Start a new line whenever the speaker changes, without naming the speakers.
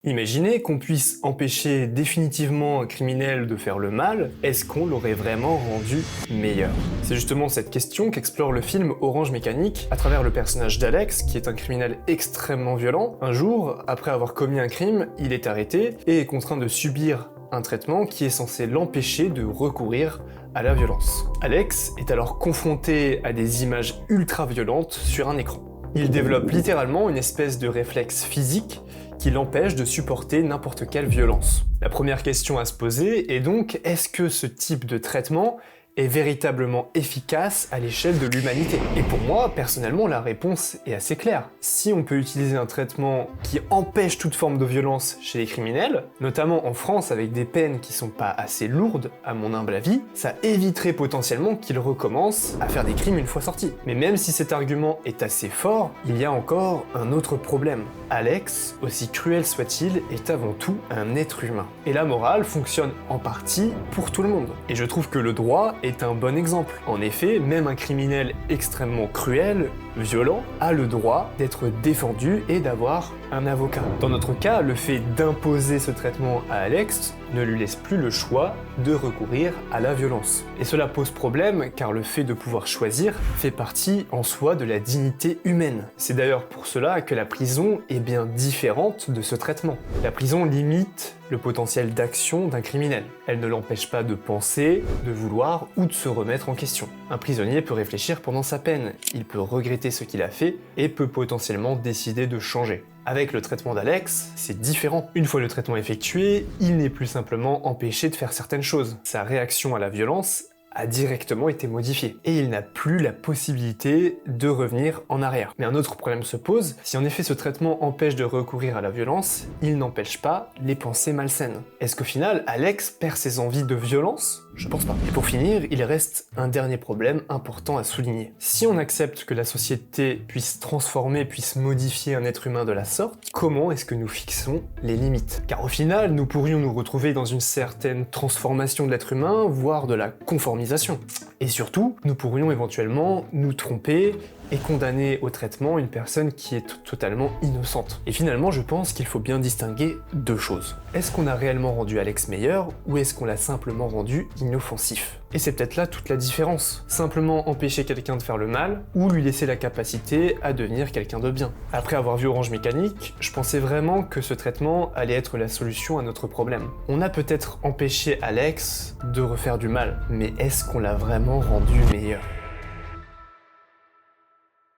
Imaginez qu'on puisse empêcher définitivement un criminel de faire le mal, est-ce qu'on l'aurait vraiment rendu meilleur? C'est justement cette question qu'explore le film Orange Mécanique à travers le personnage d'Alex, qui est un criminel extrêmement violent. Un jour, après avoir commis un crime, il est arrêté et est contraint de subir un traitement qui est censé l'empêcher de recourir à la violence. Alex est alors confronté à des images ultra violentes sur un écran. Il développe littéralement une espèce de réflexe physique qui l'empêche de supporter n'importe quelle violence. La première question à se poser est donc, est-ce que ce type de traitement est véritablement efficace à l'échelle de l'humanité? Et pour moi, personnellement, la réponse est assez claire. Si on peut utiliser un traitement qui empêche toute forme de violence chez les criminels, notamment en France avec des peines qui sont pas assez lourdes, à mon humble avis, ça éviterait potentiellement qu'ils recommencent à faire des crimes une fois sortis. Mais même si cet argument est assez fort, il y a encore un autre problème. Alex, aussi cruel soit-il, est avant tout un être humain. Et la morale fonctionne en partie pour tout le monde. Et je trouve que le droit est un bon exemple. En effet, même un criminel extrêmement cruel, violent, a le droit d'être défendu et d'avoir un avocat. Dans notre cas, le fait d'imposer ce traitement à Alex ne lui laisse plus le choix de recourir à la violence. Et cela pose problème car le fait de pouvoir choisir fait partie en soi de la dignité humaine. C'est d'ailleurs pour cela que la prison est bien différente de ce traitement. La prison limite le potentiel d'action d'un criminel. Elle ne l'empêche pas de penser, de vouloir ou de se remettre en question. Un prisonnier peut réfléchir pendant sa peine, il peut regretter ce qu'il a fait et peut potentiellement décider de changer. Avec le traitement d'Alex, c'est différent. Une fois le traitement effectué, il n'est plus simplement empêché de faire certaines choses. Sa réaction à la violence a directement été modifié. Et il n'a plus la possibilité de revenir en arrière. Mais un autre problème se pose, si en effet ce traitement empêche de recourir à la violence, il n'empêche pas les pensées malsaines. Est-ce qu'au final, Alex perd ses envies de violence? Je pense pas. Et pour finir, il reste un dernier problème important à souligner. Si on accepte que la société puisse transformer, puisse modifier un être humain de la sorte, comment est-ce que nous fixons les limites? Car au final, nous pourrions nous retrouver dans une certaine transformation de l'être humain, voire de la conformisation. Et surtout, nous pourrions éventuellement nous tromper et condamner au traitement une personne qui est totalement innocente. Et finalement, je pense qu'il faut bien distinguer deux choses. Est-ce qu'on a réellement rendu Alex meilleur, ou est-ce qu'on l'a simplement rendu inoffensif? Et c'est peut-être là toute la différence. Simplement empêcher quelqu'un de faire le mal, ou lui laisser la capacité à devenir quelqu'un de bien. Après avoir vu Orange Mécanique, je pensais vraiment que ce traitement allait être la solution à notre problème. On a peut-être empêché Alex de refaire du mal, mais est-ce qu'on l'a vraiment rendu meilleur?